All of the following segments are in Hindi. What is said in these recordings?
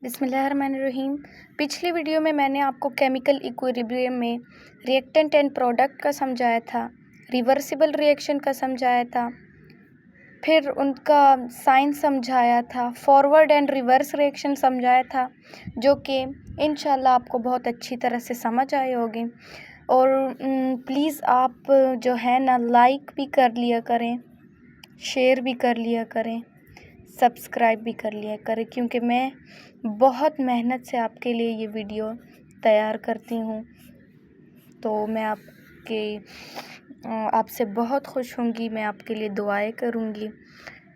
बिस्मिल्लाहिर्रहमानिर्रहीम। पिछली वीडियो में मैंने आपको केमिकल इक्विलिब्रियम में रिएक्टेंट एंड प्रोडक्ट का समझाया था, रिवर्सिबल रिएक्शन का समझाया था, फिर उनका साइन समझाया था, फॉरवर्ड एंड रिवर्स रिएक्शन समझाया था, जो कि इंशाल्लाह आपको बहुत अच्छी तरह से समझ आए होंगे। और प्लीज़ आप जो है ना लाइक भी कर लिया करें, शेयर भी कर लिया करें, सब्सक्राइब भी कर लिया करें, क्योंकि मैं बहुत मेहनत से आपके लिए ये वीडियो तैयार करती हूँ। तो मैं आपसे बहुत खुश होंगी, मैं आपके लिए दुआएं करूँगी।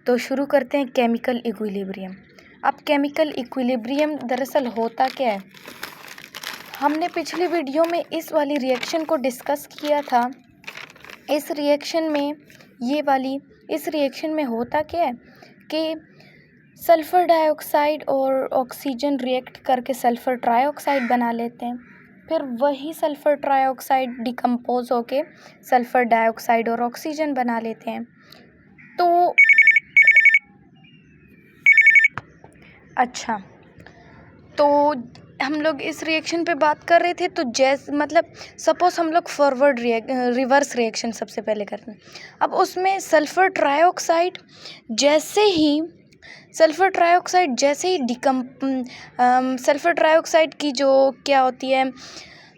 तो शुरू करते हैं केमिकल इक्विलिब्रियम। अब केमिकल इक्विलिब्रियम दरअसल होता क्या है, हमने पिछली वीडियो में इस वाली रिएक्शन को डिस्कस किया था। इस रिएक्शन में होता क्या है कि सल्फ़र डाइऑक्साइड और ऑक्सीजन रिएक्ट करके सल्फ़र ट्राइऑक्साइड बना लेते हैं। फिर वही सल्फ़र ट्राइऑक्साइड डिकम्पोज होके सल्फ़र डाइऑक्साइड और ऑक्सीजन बना लेते हैं। तो हम लोग इस रिएक्शन पे बात कर रहे थे। तो सपोज़ हम लोग रिवर्स रिएक्शन सबसे पहले करते हैं। अब उसमें सल्फ़र ट्राइऑक्साइड जैसे ही सल्फ़र ट्राइऑक्साइड की जो क्या होती है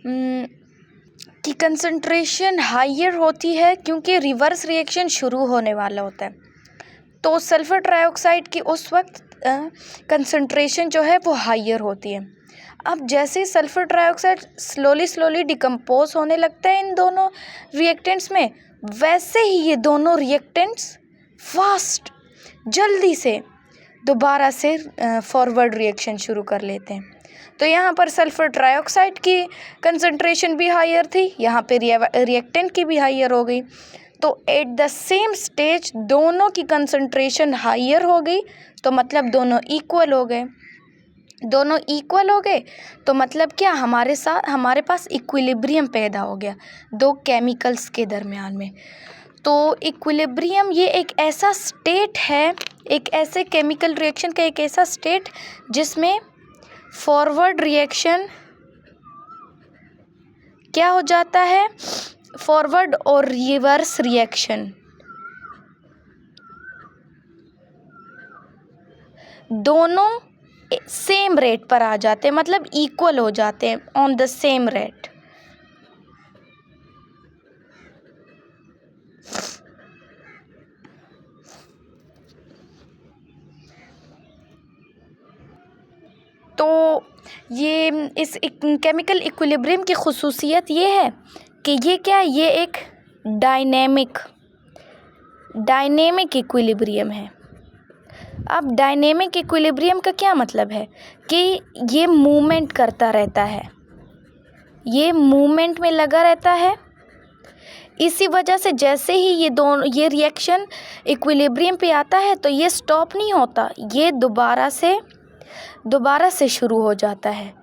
कि कंसंट्रेशन हायर होती है, क्योंकि रिवर्स रिएक्शन शुरू होने वाला होता है। तो सल्फ़र ट्राइऑक्साइड की उस वक्त कंसंट्रेशन जो है वो हायर होती है। अब जैसे ही सल्फ़र ट्राइऑक्साइड स्लोली डिकम्पोज होने लगता है इन दोनों रिएक्टेंट्स में, वैसे ही ये दोनों रिएक्टेंट्स फास्ट जल्दी से दोबारा से फॉरवर्ड रिएक्शन शुरू कर लेते हैं। तो यहाँ पर सल्फ़र ट्राइऑक्साइड की कंसंट्रेशन भी हायर थी, यहाँ पे रिएक्टेंट की भी हायर हो गई। तो एट द सेम स्टेज दोनों की कंसंट्रेशन हायर हो गई, तो मतलब दोनों इक्वल हो गए। तो मतलब क्या, हमारे पास इक्विलिब्रियम पैदा हो गया दो केमिकल्स के दरमियान में। तो इक्विलिब्रियम ये एक ऐसा स्टेट है, एक ऐसे केमिकल रिएक्शन का एक ऐसा स्टेट जिसमें फॉरवर्ड रिएक्शन क्या हो जाता है, फॉरवर्ड और रिवर्स रिएक्शन दोनों सेम रेट पर आ जाते हैं, मतलब इक्वल हो जाते हैं ऑन द सेम रेट। तो ये इस केमिकल इक्विलिब्रियम की ख़ुसूसियत ये है कि ये एक डायनेमिक इक्विलिब्रियम है। अब डायनेमिक इक्विलिब्रियम का क्या मतलब है कि ये मूवमेंट करता रहता है, ये मूवमेंट में लगा रहता है। इसी वजह से जैसे ही ये रिएक्शन इक्विलिब्रियम पे आता है तो ये स्टॉप नहीं होता, ये दोबारा से शुरू हो जाता है।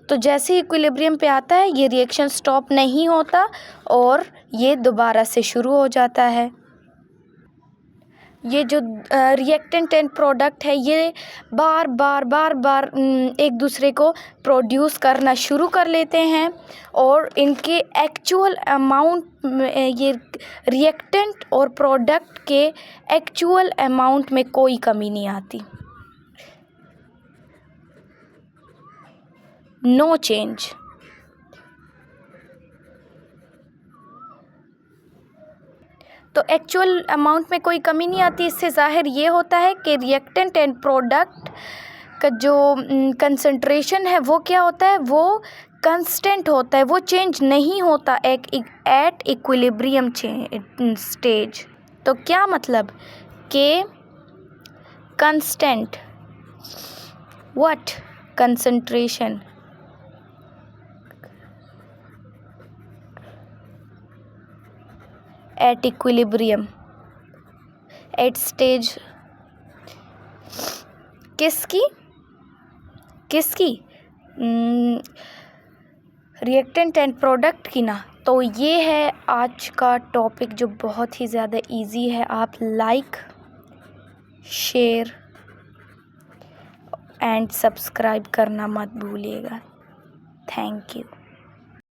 तो जैसे ही इक्विलिब्रियम पे आता है ये रिएक्शन स्टॉप नहीं होता और ये दोबारा से शुरू हो जाता है। ये जो रिएक्टेंट एंड प्रोडक्ट है ये बार बार एक दूसरे को प्रोड्यूस करना शुरू कर लेते हैं, और इनके एक्चुअल अमाउंट ये रिएक्टेंट और प्रोडक्ट के एक्चुअल अमाउंट में कोई कमी नहीं आती, नो चेंज। तो एक्चुअल अमाउंट में कोई कमी नहीं आती। इससे ज़ाहिर ये होता है कि रिएक्टेंट एंड प्रोडक्ट का जो कंसंट्रेशन है वो क्या होता है, वो कांस्टेंट होता है, वो चेंज नहीं होता एट इक्विलिब्रियम स्टेज। तो क्या मतलब कि constant what concentration at equilibrium at stage किसकी रिएक्टेंट एंड प्रोडक्ट की ना। तो ये है आज का टॉपिक जो बहुत ही ज़्यादा इजी है। आप लाइक, शेयर एंड सब्सक्राइब करना मत भूलिएगा। Thank you.